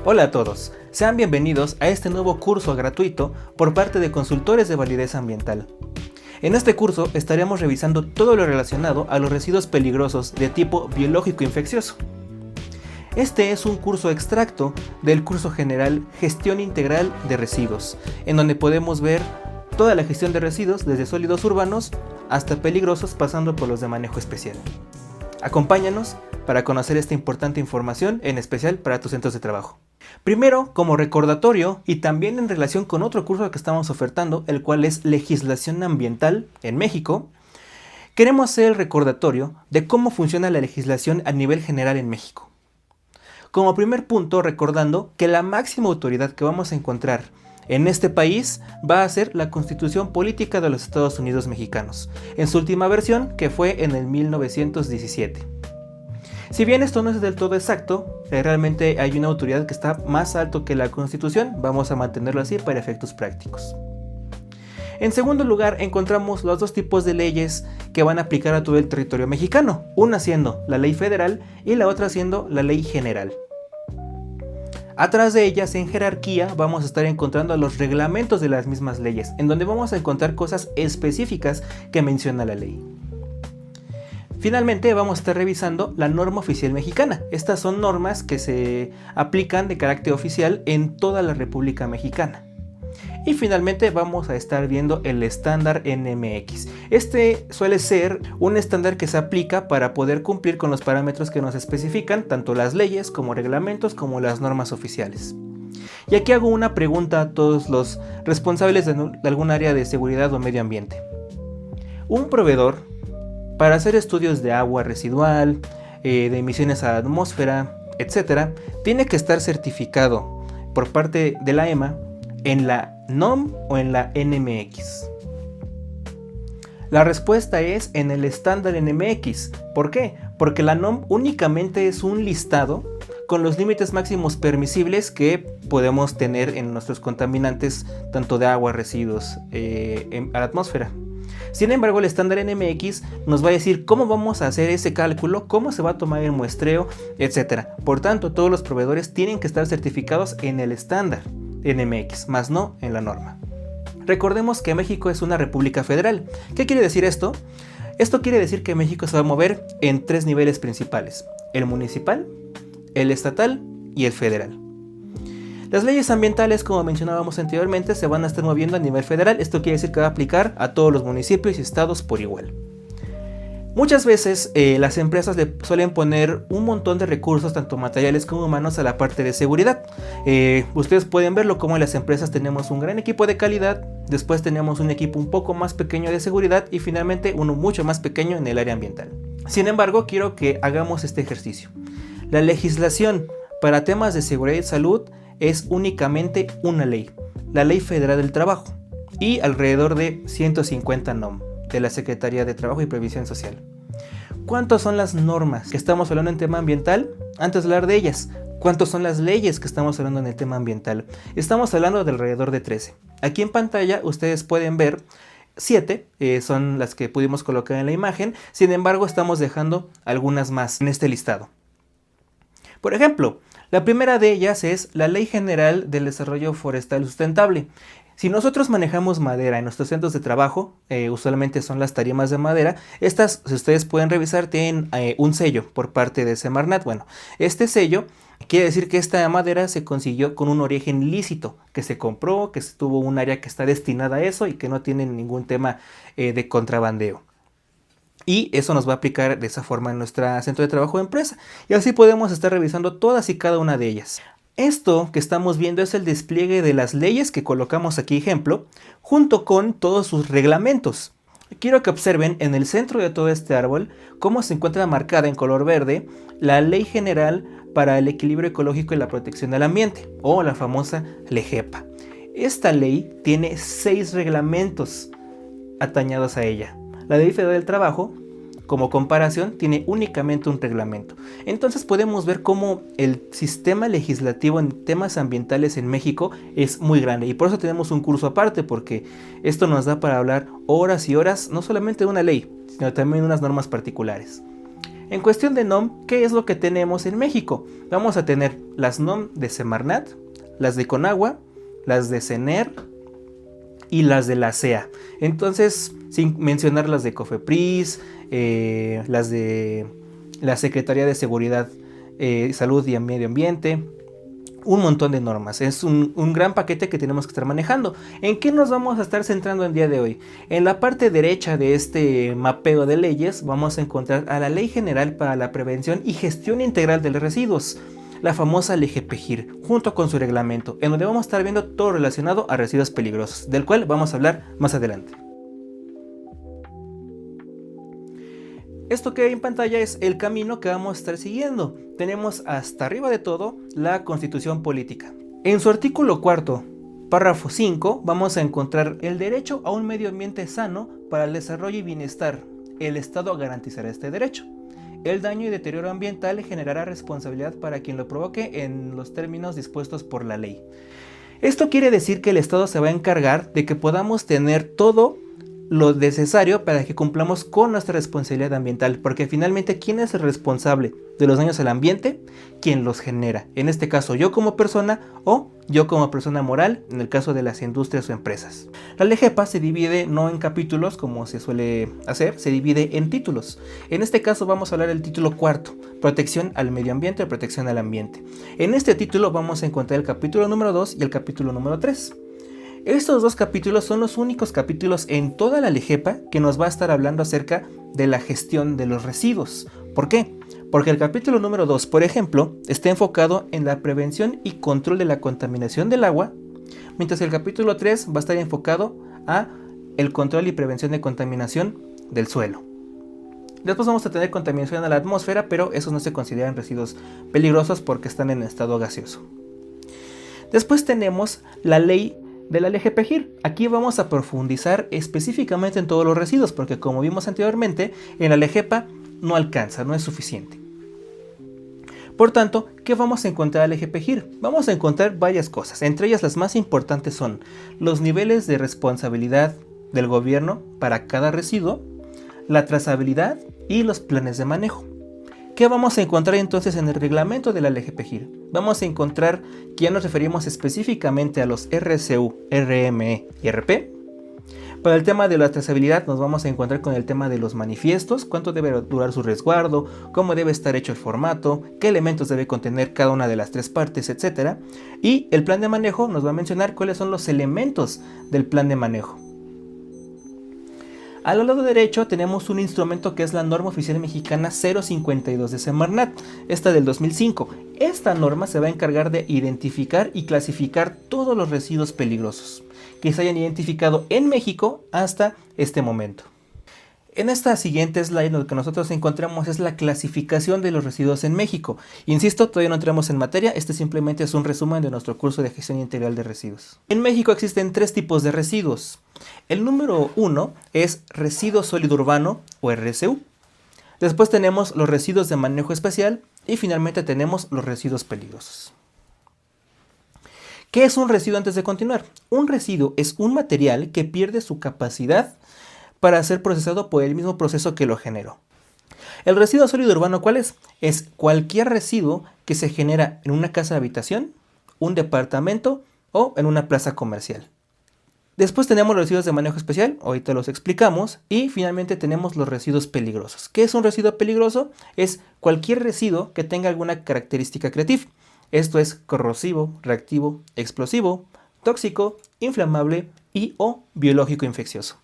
Hola a todos, sean bienvenidos a este nuevo curso gratuito por parte de consultores de validez ambiental. En este curso estaremos revisando todo lo relacionado a los residuos peligrosos de tipo biológico infeccioso. Este es un curso extracto del curso general Gestión Integral de Residuos, en donde podemos ver toda la gestión de residuos desde sólidos urbanos hasta peligrosos pasando por los de manejo especial. Acompáñanos para conocer esta importante información, en especial para tus centros de trabajo. Primero, como recordatorio y también en relación con otro curso que estamos ofertando, el cual es Legislación Ambiental en México, queremos hacer el recordatorio de cómo funciona la legislación a nivel general en México. Como primer punto, recordando que la máxima autoridad que vamos a encontrar en este país va a ser la Constitución Política de los Estados Unidos Mexicanos, en su última versión, que fue en el 1917. Si bien esto no es del todo exacto, realmente hay una autoridad que está más alto que la Constitución, vamos a mantenerlo así para efectos prácticos. En segundo lugar, encontramos los dos tipos de leyes que van a aplicar a todo el territorio mexicano, una siendo la ley federal y la otra siendo la ley general. Atrás de ellas, en jerarquía, vamos a estar encontrando los reglamentos de las mismas leyes, en donde vamos a encontrar cosas específicas que menciona la ley. Finalmente vamos a estar revisando la norma oficial mexicana. Estas son normas que se aplican de carácter oficial en toda la República Mexicana. Y finalmente vamos a estar viendo el estándar NMX. Este suele ser un estándar que se aplica para poder cumplir con los parámetros que nos especifican tanto las leyes como reglamentos como las normas oficiales. Y aquí hago una pregunta a todos los responsables de algún área de seguridad o medio ambiente. Un proveedor, para hacer estudios de agua residual, de emisiones a la atmósfera, etc., tiene que estar certificado por parte de la EMA en la NOM o en la NMX. La respuesta es en el estándar NMX. ¿Por qué? Porque la NOM únicamente es un listado con los límites máximos permisibles que podemos tener en nuestros contaminantes, tanto de agua, residuos, a la atmósfera. Sin embargo, el estándar NMX nos va a decir cómo vamos a hacer ese cálculo, cómo se va a tomar el muestreo, etc. Por tanto, todos los proveedores tienen que estar certificados en el estándar NMX, más no en la norma. Recordemos que México es una república federal. ¿Qué quiere decir esto? Esto quiere decir que México se va a mover en tres niveles principales: el municipal, el estatal y el federal. Las leyes ambientales, como mencionábamos anteriormente, se van a estar moviendo a nivel federal. Esto quiere decir que va a aplicar a todos los municipios y estados por igual. Muchas veces las empresas le suelen poner un montón de recursos, tanto materiales como humanos, a la parte de seguridad. Ustedes pueden verlo como en las empresas tenemos un gran equipo de calidad, después tenemos un equipo un poco más pequeño de seguridad y finalmente uno mucho más pequeño en el área ambiental. Sin embargo, quiero que hagamos este ejercicio. La legislación para temas de seguridad y salud es únicamente una ley, la Ley Federal del Trabajo, y alrededor de 150 NOM de la Secretaría de Trabajo y Previsión Social. ¿Cuántas son las normas que estamos hablando en tema ambiental? Antes de hablar de ellas, ¿cuántas son las leyes que estamos hablando en el tema ambiental? Estamos hablando de alrededor de 13. Aquí en pantalla ustedes pueden ver 7, son las que pudimos colocar en la imagen. Sin embargo, estamos dejando algunas más en este listado. Por ejemplo, la primera de ellas es la Ley General del Desarrollo Forestal Sustentable. Si nosotros manejamos madera en nuestros centros de trabajo, usualmente son las tarimas de madera. Estas, si ustedes pueden revisar, tienen un sello por parte de Semarnat. Bueno, este sello quiere decir que esta madera se consiguió con un origen lícito, que se compró, que tuvo un área que está destinada a eso y que no tiene ningún tema de contrabandeo. Y eso nos va a aplicar de esa forma en nuestro centro de trabajo o empresa. Y así podemos estar revisando todas y cada una de ellas. Esto que estamos viendo es el despliegue de las leyes que colocamos aquí ejemplo, junto con todos sus reglamentos. Quiero que observen en el centro de todo este árbol cómo se encuentra marcada en color verde la Ley General para el Equilibrio Ecológico y la Protección del Ambiente, o la famosa LEGEPA. Esta ley tiene 6 reglamentos atañados a ella. La Ley Federal del Trabajo, como comparación, tiene únicamente un reglamento. Entonces podemos ver cómo el sistema legislativo en temas ambientales en México es muy grande. Y por eso tenemos un curso aparte, porque esto nos da para hablar horas y horas, no solamente de una ley, sino también de unas normas particulares. En cuestión de NOM, ¿qué es lo que tenemos en México? Vamos a tener las NOM de Semarnat, las de Conagua, las de CENER y las de la CEA. Entonces, sin mencionar las de COFEPRIS, las de la Secretaría de Seguridad, Salud y Medio Ambiente, un montón de normas. Es un gran paquete que tenemos que estar manejando. ¿En qué nos vamos a estar centrando el día de hoy? En la parte derecha de este mapeo de leyes vamos a encontrar a la Ley General para la Prevención y Gestión Integral de los Residuos, la famosa LGPGIR, junto con su reglamento, en donde vamos a estar viendo todo relacionado a residuos peligrosos, del cual vamos a hablar más adelante. Esto que hay en pantalla es el camino que vamos a estar siguiendo. Tenemos hasta arriba de todo la Constitución Política. En su artículo 4, párrafo 5, vamos a encontrar el derecho a un medio ambiente sano para el desarrollo y bienestar. El Estado garantizará este derecho. El daño y deterioro ambiental generará responsabilidad para quien lo provoque en los términos dispuestos por la ley. Esto quiere decir que el Estado se va a encargar de que podamos tener todo lo necesario para que cumplamos con nuestra responsabilidad ambiental, porque finalmente, ¿quién es el responsable de los daños al ambiente? Quien los genera, en este caso yo como persona o yo como persona moral, en el caso de las industrias o empresas. La LGPA se divide no en capítulos como se suele hacer, se divide en títulos. En este caso vamos a hablar del título cuarto, protección al medio ambiente o protección al ambiente. En este título vamos a encontrar el capítulo número 2 y el capítulo número 3. Estos dos capítulos son los únicos capítulos en toda la LGPA que nos va a estar hablando acerca de la gestión de los residuos. ¿Por qué? Porque el capítulo número 2, por ejemplo, está enfocado en la prevención y control de la contaminación del agua, mientras el capítulo 3 va a estar enfocado a el control y prevención de contaminación del suelo. Después vamos a tener contaminación a la atmósfera, pero esos no se consideran residuos peligrosos porque están en estado gaseoso. Después tenemos la ley de la LGPGIR. Aquí vamos a profundizar específicamente en todos los residuos, porque como vimos anteriormente, en la LGPA no alcanza, no es suficiente. Por tanto, ¿qué vamos a encontrar en la LGPGIR? Vamos a encontrar varias cosas, entre ellas las más importantes son los niveles de responsabilidad del gobierno para cada residuo, la trazabilidad y los planes de manejo. ¿Qué vamos a encontrar entonces en el reglamento de la LGPGIR? Vamos a encontrar que ya nos referimos específicamente a los RCU, RME y RP. Para el tema de la trazabilidad nos vamos a encontrar con el tema de los manifiestos, cuánto debe durar su resguardo, cómo debe estar hecho el formato, qué elementos debe contener cada una de las tres partes, etc. Y el plan de manejo nos va a mencionar cuáles son los elementos del plan de manejo. Al lado derecho tenemos un instrumento que es la norma oficial mexicana 052 de Semarnat, esta del 2005. Esta norma se va a encargar de identificar y clasificar todos los residuos peligrosos que se hayan identificado en México hasta este momento. En esta siguiente slide lo que nosotros encontramos es la clasificación de los residuos en México. Insisto, todavía no entramos en materia, este simplemente es un resumen de nuestro curso de gestión integral de residuos. En México existen tres tipos de residuos. El número 1 es residuo sólido urbano o RSU. Después tenemos los residuos de manejo especial y finalmente tenemos los residuos peligrosos. ¿Qué es un residuo antes de continuar? Un residuo es un material que pierde su capacidad para ser procesado por el mismo proceso que lo generó. El residuo sólido urbano, ¿cuál es? Es cualquier residuo que se genera en una casa de habitación, un departamento o en una plaza comercial. Después tenemos los residuos de manejo especial, ahorita los explicamos, y finalmente tenemos los residuos peligrosos. ¿Qué es un residuo peligroso? Es cualquier residuo que tenga alguna característica creativa. Esto es corrosivo, reactivo, explosivo, tóxico, inflamable y o biológico infeccioso.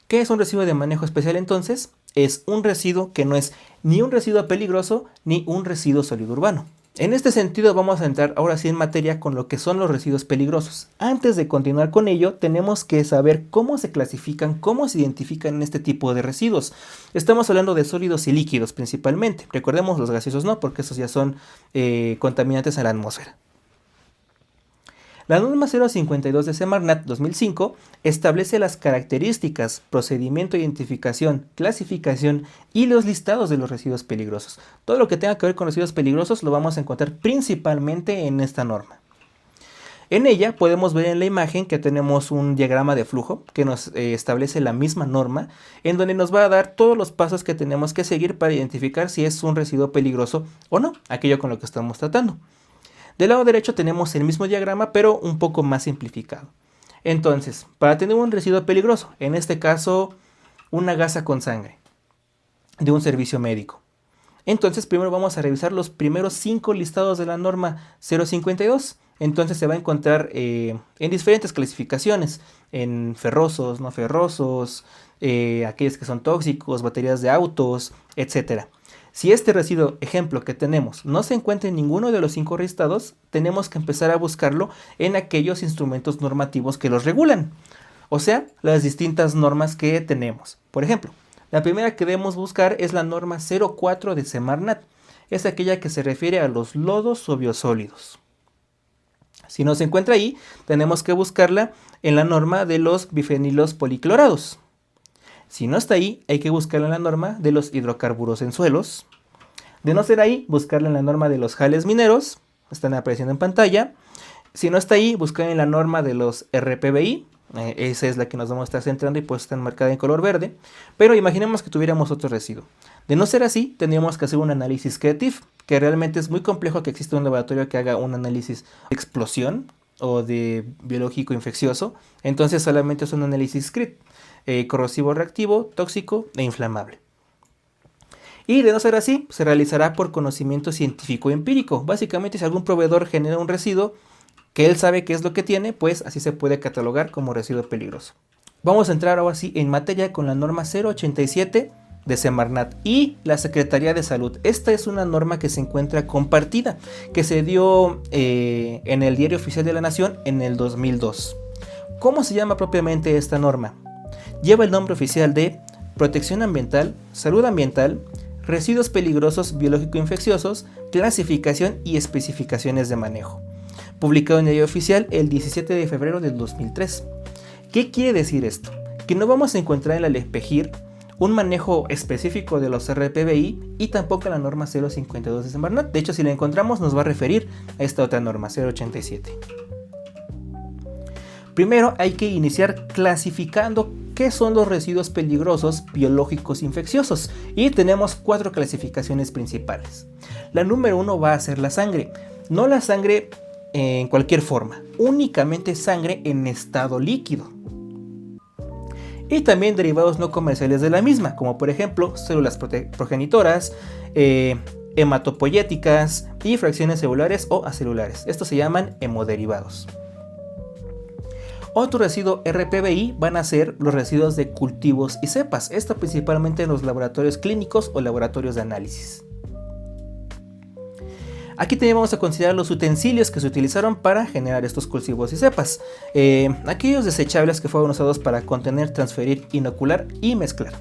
¿Qué es un residuo de manejo especial entonces? Es un residuo que no es ni un residuo peligroso ni un residuo sólido urbano. En este sentido vamos a entrar ahora sí en materia con lo que son los residuos peligrosos. Antes de continuar con ello, tenemos que saber cómo se clasifican, cómo se identifican este tipo de residuos. Estamos hablando de sólidos y líquidos principalmente. Recordemos, los gaseosos no, porque esos ya son contaminantes a la atmósfera. La norma 052 de Semarnat 2005 establece las características, procedimiento de identificación, clasificación y los listados de los residuos peligrosos. Todo lo que tenga que ver con residuos peligrosos lo vamos a encontrar principalmente en esta norma. En ella podemos ver en la imagen que tenemos un diagrama de flujo que nos establece la misma norma, en donde nos va a dar todos los pasos que tenemos que seguir para identificar si es un residuo peligroso o no, aquello con lo que estamos tratando. Del lado derecho tenemos el mismo diagrama, pero un poco más simplificado. Entonces, para tener un residuo peligroso, en este caso una gasa con sangre de un servicio médico, entonces primero vamos a revisar los primeros 5 listados de la norma 052. Entonces se va a encontrar en diferentes clasificaciones, en ferrosos, no ferrosos, aquellos que son tóxicos, baterías de autos, etc. Si este residuo, ejemplo, que tenemos no se encuentra en ninguno de los 5 listados, tenemos que empezar a buscarlo en aquellos instrumentos normativos que los regulan, o sea, las distintas normas que tenemos. Por ejemplo, la primera que debemos buscar es la norma 04 de Semarnat. Es aquella que se refiere a los lodos o biosólidos. Si no se encuentra ahí, tenemos que buscarla en la norma de los bifenilos policlorados. Si no está ahí, hay que buscarla en la norma de los hidrocarburos en suelos. De no ser ahí, buscarla en la norma de los jales mineros. Están apareciendo en pantalla. Si no está ahí, buscarla en la norma de los RPBI. Esa es la que nos vamos a estar centrando y pues está marcada en color verde. Pero imaginemos que tuviéramos otro residuo. De no ser así, tendríamos que hacer un análisis CREATIF, que realmente es muy complejo que exista un laboratorio que haga un análisis de explosión o de biológico infeccioso. Entonces solamente es un análisis CRIT, corrosivo reactivo, tóxico e inflamable. Y de no ser así, se realizará por conocimiento científico empírico. Básicamente, si algún proveedor genera un residuo que él sabe qué es lo que tiene, pues así se puede catalogar como residuo peligroso. Vamos a entrar ahora sí en materia con la norma 087 de Semarnat y la Secretaría de Salud. Esta es una norma que se encuentra compartida, que se dio en el Diario Oficial de la Nación en el 2002. ¿Cómo se llama propiamente esta norma? Lleva el nombre oficial de Protección Ambiental, Salud Ambiental, Residuos Peligrosos Biológico-Infecciosos, Clasificación y Especificaciones de Manejo. Publicado en el Diario Oficial el 17 de febrero del 2003. ¿Qué quiere decir esto? Que no vamos a encontrar en la LEGPEGIR un manejo específico de los RPBI y tampoco en la norma 052 de Semarnat. De hecho, si la encontramos nos va a referir a esta otra norma, 087. Primero hay que iniciar clasificando qué son los residuos peligrosos biológicos infecciosos y tenemos 4 clasificaciones principales. La número 1 va a ser la sangre, no la sangre en cualquier forma, únicamente sangre en estado líquido. Y también derivados no comerciales de la misma, como por ejemplo células progenitoras, hematopoyéticas y fracciones celulares o acelulares. Estos se llaman hemoderivados. Otro residuo RPBI van a ser los residuos de cultivos y cepas, esto principalmente en los laboratorios clínicos o laboratorios de análisis. Aquí también vamos a considerar los utensilios que se utilizaron para generar estos cultivos y cepas. Aquellos desechables que fueron usados para contener, transferir, inocular y mezclar.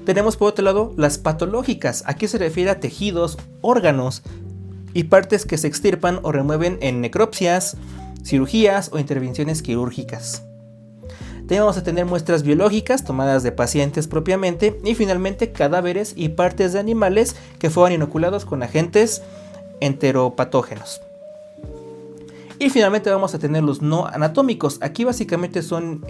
Tenemos por otro lado las patológicas. Aquí se refiere a tejidos, órganos y partes que se extirpan o remueven en necropsias, cirugías o intervenciones quirúrgicas. También vamos a tener muestras biológicas tomadas de pacientes propiamente y finalmente cadáveres y partes de animales que fueron inoculados con agentes enteropatógenos. Y finalmente vamos a tener los no anatómicos. Aquí básicamente son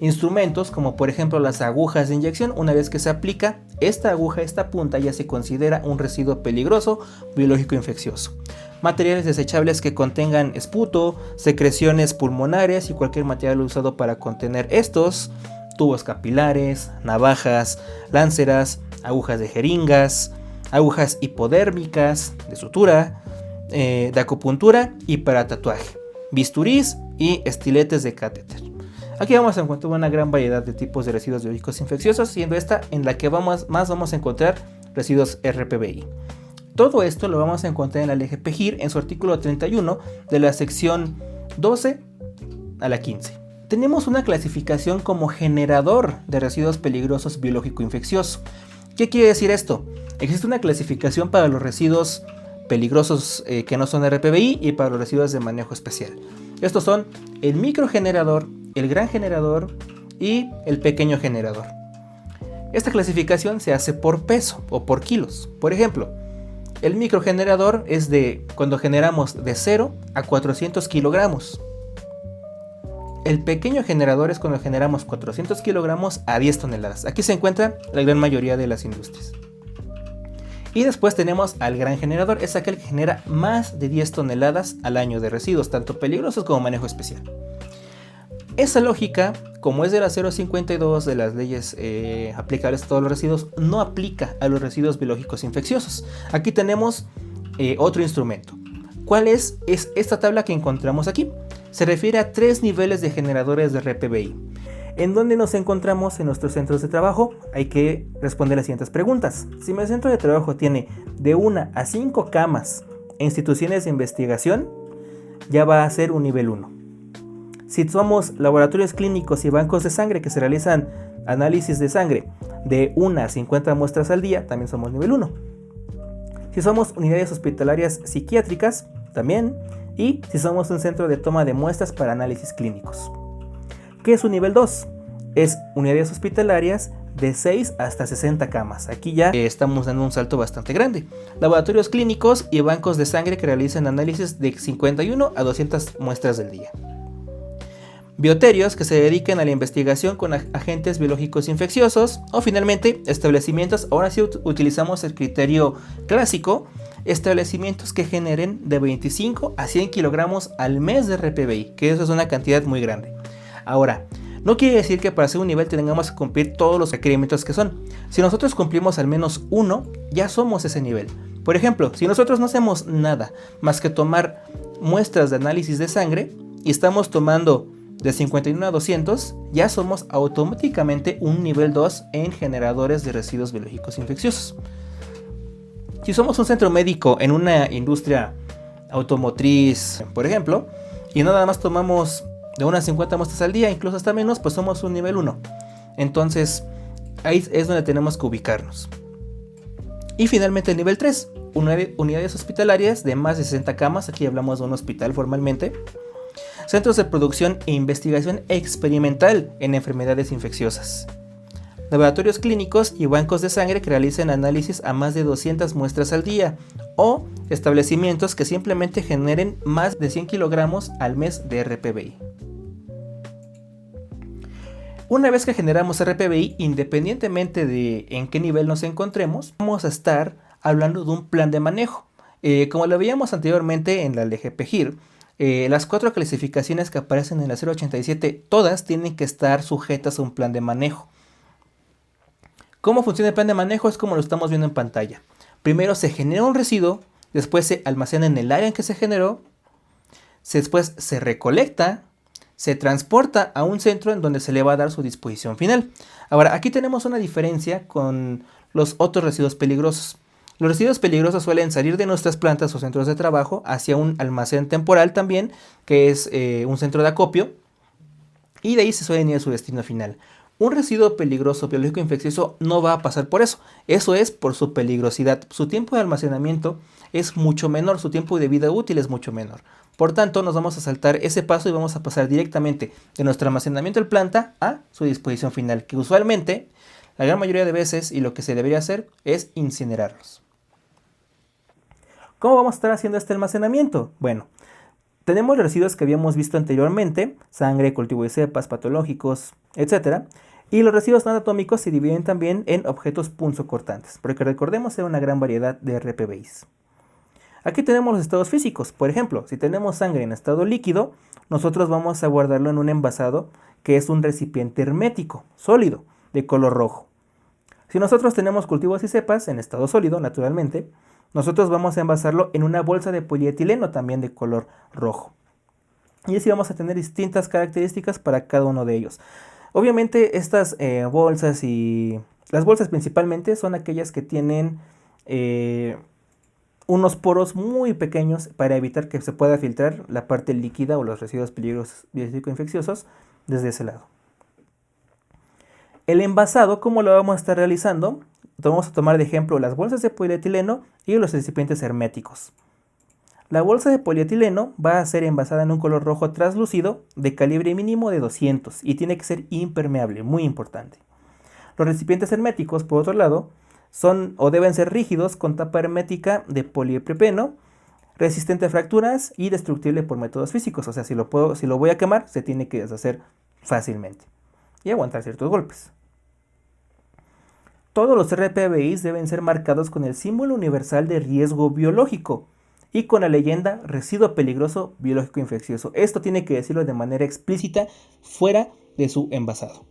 instrumentos como por ejemplo las agujas de inyección. Una vez que se aplica esta aguja, esta punta ya se considera un residuo peligroso biológico infeccioso. Materiales desechables que contengan esputo, secreciones pulmonares y cualquier material usado para contener estos, tubos capilares, navajas, lánceras, agujas de jeringas, agujas hipodérmicas de sutura, de acupuntura y para tatuaje, bisturís y estiletes de catéter. Aquí vamos a encontrar una gran variedad de tipos de residuos biológicos infecciosos, siendo esta en la que más vamos a encontrar residuos RPBI. Todo esto lo vamos a encontrar en la LEGPEGIR en su artículo 31 de la sección 12 a la 15. Tenemos una clasificación como generador de residuos peligrosos biológico-infeccioso. ¿Qué quiere decir esto? Existe una clasificación para los residuos peligrosos que no son RPBI y para los residuos de manejo especial. Estos son el microgenerador, el gran generador y el pequeño generador. Esta clasificación se hace por peso o por kilos. Por ejemplo, El microgenerador es de cuando generamos de 0 a 400 kilogramos. El pequeño generador es cuando generamos 400 kilogramos a 10 toneladas. Aquí se encuentra la gran mayoría de las industrias. Y después tenemos al gran generador, es aquel que genera más de 10 toneladas al año de residuos, tanto peligrosos como manejo especial. Esa lógica, como es de la 052 de las leyes aplicables a todos los residuos, no aplica a los residuos biológicos infecciosos. Aquí tenemos otro instrumento. ¿Cuál es esta tabla que encontramos aquí? Se refiere a 3 niveles de generadores de RPBI. ¿En dónde nos encontramos en nuestros centros de trabajo? Hay que responder las siguientes preguntas. Si mi centro de trabajo tiene de 1 a 5 camas e instituciones de investigación, ya va a ser un nivel 1. Si somos laboratorios clínicos y bancos de sangre que se realizan análisis de sangre de 1 a 50 muestras al día, también somos nivel 1. Si somos unidades hospitalarias psiquiátricas, también. Y si somos un centro de toma de muestras para análisis clínicos. ¿Qué es un nivel 2? Es unidades hospitalarias de 6 hasta 60 camas. Aquí ya estamos dando un salto bastante grande. Laboratorios clínicos y bancos de sangre que realizan análisis de 51 a 200 muestras del día. Bioterios que se dediquen a la investigación con agentes biológicos infecciosos. O finalmente, establecimientos, ahora sí utilizamos el criterio clásico, establecimientos que generen de 25 a 100 kilogramos al mes de RPBI, que eso es una cantidad muy grande. Ahora, no quiere decir que para ser un nivel tengamos que cumplir todos los requerimientos que son. Si nosotros cumplimos al menos uno, ya somos ese nivel. Por ejemplo, si nosotros no hacemos nada más que tomar muestras de análisis de sangre y estamos tomando de 51 a 200, ya somos automáticamente un nivel 2 en generadores de residuos biológicos infecciosos. Si somos un centro médico en una industria automotriz, por ejemplo, y nada más tomamos de unas 50 muestras al día, incluso hasta menos, pues somos un nivel 1. Entonces, ahí es donde tenemos que ubicarnos. Y finalmente el nivel 3, unidades hospitalarias de más de 60 camas, aquí hablamos de un hospital formalmente. Centros de producción e investigación experimental en enfermedades infecciosas. Laboratorios clínicos y bancos de sangre que realicen análisis a más de 200 muestras al día. O establecimientos que simplemente generen más de 100 kilogramos al mes de RPBI. Una vez que generamos RPBI, independientemente de en qué nivel nos encontremos, vamos a estar hablando de un plan de manejo. Como lo veíamos anteriormente en la LGPGIR, las 4 clasificaciones que aparecen en la 087, todas tienen que estar sujetas a un plan de manejo. ¿Cómo funciona el plan de manejo? Es como lo estamos viendo en pantalla. Primero se genera un residuo, después se almacena en el área en que se generó, después se recolecta, se transporta a un centro en donde se le va a dar su disposición final. Ahora, aquí tenemos una diferencia con los otros residuos peligrosos. Los residuos peligrosos suelen salir de nuestras plantas o centros de trabajo hacia un almacén temporal también, que es un centro de acopio, y de ahí se suelen ir a su destino final. Un residuo peligroso biológico infeccioso no va a pasar por eso. Eso es por su peligrosidad. Su tiempo de almacenamiento es mucho menor, su tiempo de vida útil es mucho menor. Por tanto, nos vamos a saltar ese paso y vamos a pasar directamente de nuestro almacenamiento en planta a su disposición final, que usualmente, la gran mayoría de veces, y lo que se debería hacer, es incinerarlos. ¿Cómo vamos a estar haciendo este almacenamiento? Bueno, tenemos los residuos que habíamos visto anteriormente, sangre, cultivo de cepas, patológicos, etc. Y los residuos no anatómicos se dividen también en objetos punzocortantes, porque recordemos hay una gran variedad de RPBIs. Aquí tenemos los estados físicos. Por ejemplo, si tenemos sangre en estado líquido, nosotros vamos a guardarlo en un envasado que es un recipiente hermético, sólido, de color rojo. Si nosotros tenemos cultivos y cepas en estado sólido, naturalmente, nosotros vamos a envasarlo en una bolsa de polietileno también de color rojo. Y así vamos a tener distintas características para cada uno de ellos. Obviamente estas bolsas y las bolsas principalmente son aquellas que tienen unos poros muy pequeños para evitar que se pueda filtrar la parte líquida o los residuos peligrosos biológico-infecciosos desde ese lado. El envasado, ¿cómo lo vamos a estar realizando? Vamos a tomar de ejemplo las bolsas de polietileno y los recipientes herméticos. La bolsa de polietileno va a ser envasada en un color rojo translúcido de calibre mínimo de 200 y tiene que ser impermeable, muy importante. Los recipientes herméticos, por otro lado, Son o deben ser rígidos con tapa hermética de poliprepeno, resistente a fracturas y destructible por métodos físicos. O sea, si lo voy a quemar, se tiene que deshacer fácilmente y aguantar ciertos golpes. Todos los RPBIs deben ser marcados con el símbolo universal de riesgo biológico y con la leyenda residuo peligroso biológico infeccioso. Esto tiene que decirlo de manera explícita fuera de su envasado.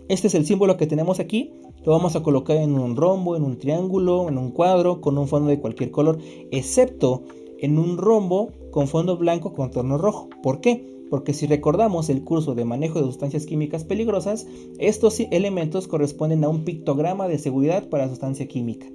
Este es el símbolo que tenemos aquí. Lo vamos a colocar en un rombo, en un triángulo, en un cuadro, con un fondo de cualquier color, excepto en un rombo con fondo blanco con contorno rojo. ¿Por qué? Porque si recordamos el curso de manejo de sustancias químicas peligrosas, estos elementos corresponden a un pictograma de seguridad para la sustancia química.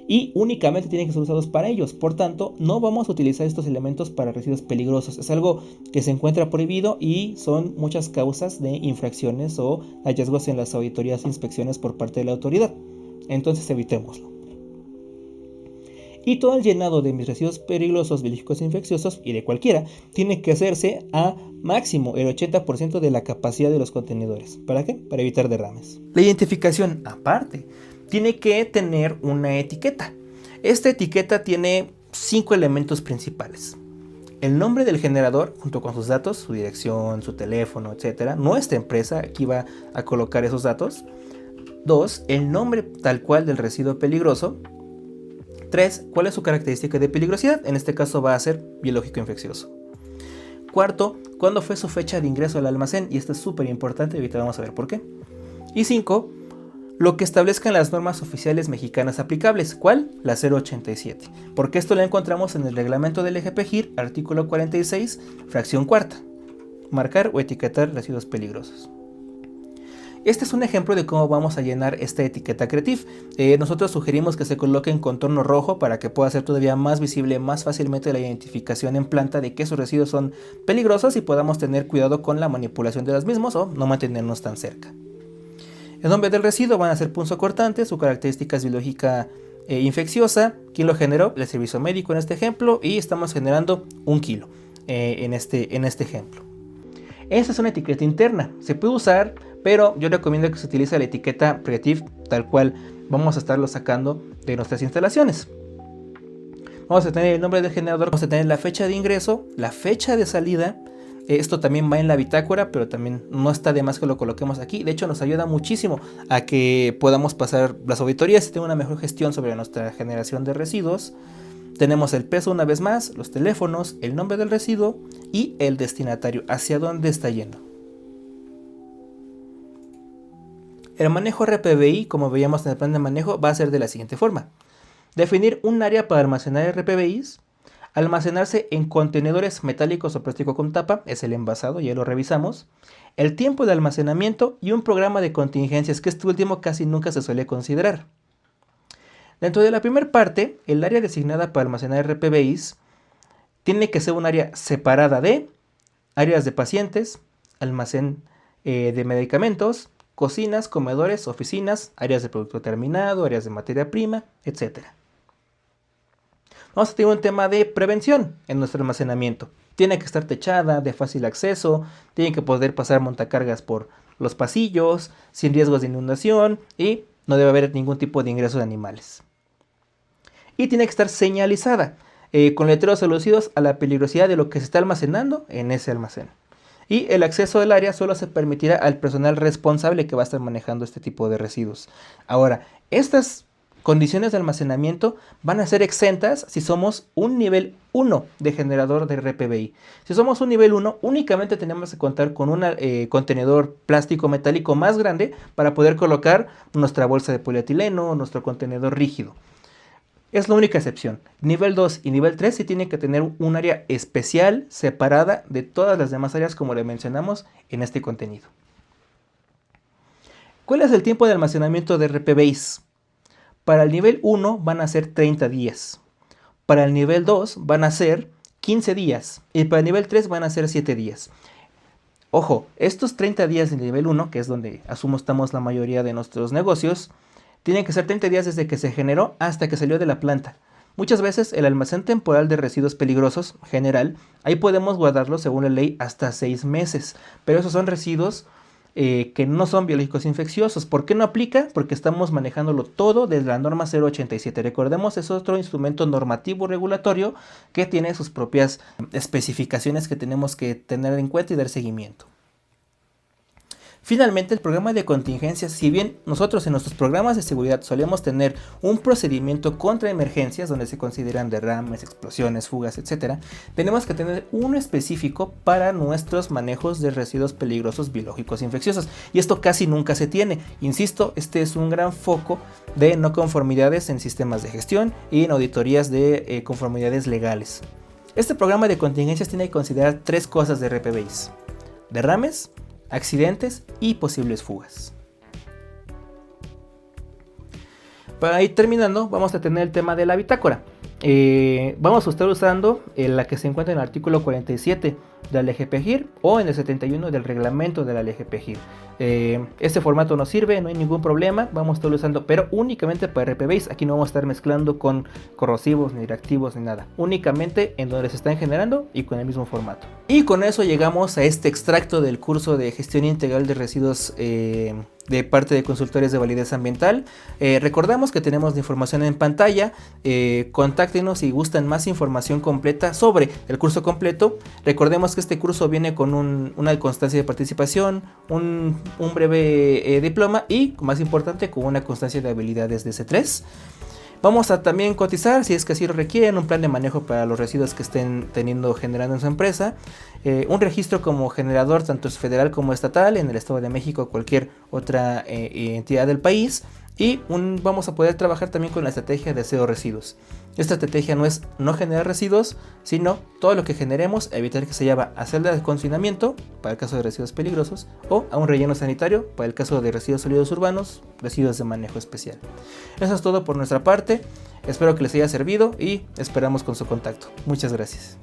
Y únicamente tienen que ser usados para ellos. Por tanto, no vamos a utilizar estos elementos para residuos peligrosos. Es algo que se encuentra prohibido y son muchas causas de infracciones o hallazgos en las auditorías e inspecciones por parte de la autoridad. Entonces evitémoslo. Y todo el llenado de mis residuos peligrosos, biológicos e infecciosos, y de cualquiera, tiene que hacerse a máximo el 80% de la capacidad de los contenedores. ¿Para qué? Para evitar derrames. La identificación, aparte, tiene que tener una etiqueta. Esta etiqueta tiene 5 elementos principales. El nombre del generador, junto con sus datos, su dirección, su teléfono, etc. Nuestra empresa aquí va a colocar esos datos. 2. El nombre tal cual del residuo peligroso. 3. ¿Cuál es su característica de peligrosidad? En este caso va a ser biológico infeccioso. 4. ¿Cuándo fue su fecha de ingreso al almacén? Y esto es súper importante, ahorita vamos a ver por qué. Y 5. Lo que establezcan las normas oficiales mexicanas aplicables. ¿Cuál? La 087. Porque esto lo encontramos en el reglamento del EGPGIR, artículo 46, fracción cuarta. Marcar o etiquetar residuos peligrosos. Este es un ejemplo de cómo vamos a llenar esta etiqueta Creative. Nosotros sugerimos que se coloque en contorno rojo para que pueda ser todavía más visible, más fácilmente la identificación en planta de que esos residuos son peligrosos y podamos tener cuidado con la manipulación de los mismos o no mantenernos tan cerca. El nombre del residuo van a ser punzocortante, su característica es biológica infecciosa, quién lo generó, el servicio médico en este ejemplo, y estamos generando 1 kilo en este ejemplo. Esta es una etiqueta interna, se puede usar, pero yo recomiendo que se utilice la etiqueta Creative tal cual vamos a estarlo sacando de nuestras instalaciones. Vamos a tener el nombre del generador, vamos a tener la fecha de ingreso, la fecha de salida. Esto también va en la bitácora, pero también no está de más que lo coloquemos aquí. De hecho, nos ayuda muchísimo a que podamos pasar las auditorías y tener una mejor gestión sobre nuestra generación de residuos. Tenemos el peso una vez más, los teléfonos, el nombre del residuo y el destinatario, hacia dónde está yendo. El manejo RPBI, como veíamos en el plan de manejo, va a ser de la siguiente forma. Definir un área para almacenar RPBIs. Almacenarse en contenedores metálicos o plástico con tapa, es el envasado, ya lo revisamos. El tiempo de almacenamiento y un programa de contingencias, que este último casi nunca se suele considerar. Dentro de la primera parte, el área designada para almacenar RPBIs tiene que ser un área separada de áreas de pacientes, almacén de medicamentos, cocinas, comedores, oficinas, áreas de producto terminado, áreas de materia prima, etc. Vamos a tener un tema de prevención en nuestro almacenamiento. Tiene que estar techada, de fácil acceso, tiene que poder pasar montacargas por los pasillos, sin riesgos de inundación y no debe haber ningún tipo de ingreso de animales. Y tiene que estar señalizada con letreros alusivos a la peligrosidad de lo que se está almacenando en ese almacén. Y el acceso del área solo se permitirá al personal responsable que va a estar manejando este tipo de residuos. Ahora, estas condiciones de almacenamiento van a ser exentas si somos un nivel 1 de generador de RPBI. Si somos un nivel 1, únicamente tenemos que contar con un contenedor plástico metálico más grande para poder colocar nuestra bolsa de polietileno, nuestro contenedor rígido. Es la única excepción. Nivel 2 y nivel 3 sí tienen que tener un área especial separada de todas las demás áreas como le mencionamos en este contenido. ¿Cuál es el tiempo de almacenamiento de RPBIs? Para el nivel 1 van a ser 30 días. Para el nivel 2 van a ser 15 días. Y para el nivel 3 van a ser 7 días. Ojo, estos 30 días del nivel 1, que es donde asumo estamos la mayoría de nuestros negocios, tienen que ser 30 días desde que se generó hasta que salió de la planta. Muchas veces el almacén temporal de residuos peligrosos, general, ahí podemos guardarlo según la ley hasta 6 meses. Pero esos son residuos que no son biológicos infecciosos. ¿Por qué no aplica? Porque estamos manejándolo todo desde la norma 087. Recordemos, es otro instrumento normativo regulatorio que tiene sus propias especificaciones que tenemos que tener en cuenta y dar seguimiento. Finalmente, el programa de contingencias, si bien nosotros en nuestros programas de seguridad solemos tener un procedimiento contra emergencias donde se consideran derrames, explosiones, fugas, etc., tenemos que tener uno específico para nuestros manejos de residuos peligrosos biológicos infecciosos. Y esto casi nunca se tiene. Insisto, este es un gran foco de no conformidades en sistemas de gestión y en auditorías de conformidades legales. Este programa de contingencias tiene que considerar 3 cosas de RP-Base: derrames, accidentes y posibles fugas. Para ir terminando, vamos a tener el tema de la bitácora. Vamos a estar usando la que se encuentra en el artículo 47 de la LGPGIR o en el 71 del reglamento de la LGPGIR. Este formato nos sirve, no hay ningún problema, vamos a estar usando, pero únicamente para RP-Base. Aquí no vamos a estar mezclando con corrosivos, ni reactivos, ni nada. Únicamente en donde se están generando y con el mismo formato. Y con eso llegamos a este extracto del curso de gestión integral de residuos de parte de consultores de validez ambiental. Recordamos que tenemos la información en pantalla. Contáctenos si gustan más información completa sobre el curso completo. Recordemos que este curso viene con una constancia de participación, un breve diploma y, más importante, con una constancia de habilidades de C3. Vamos a también cotizar, si es que así lo requieren, un plan de manejo para los residuos que estén generando en su empresa, un registro como generador tanto federal como estatal en el Estado de México o cualquier otra entidad del país, y vamos a poder trabajar también con la estrategia de cero residuos. Esta estrategia no es no generar residuos, sino todo lo que generemos, evitar que se lleve a celda de confinamiento para el caso de residuos peligrosos o a un relleno sanitario para el caso de residuos sólidos urbanos, residuos de manejo especial. Eso es todo por nuestra parte, espero que les haya servido y esperamos con su contacto. Muchas gracias.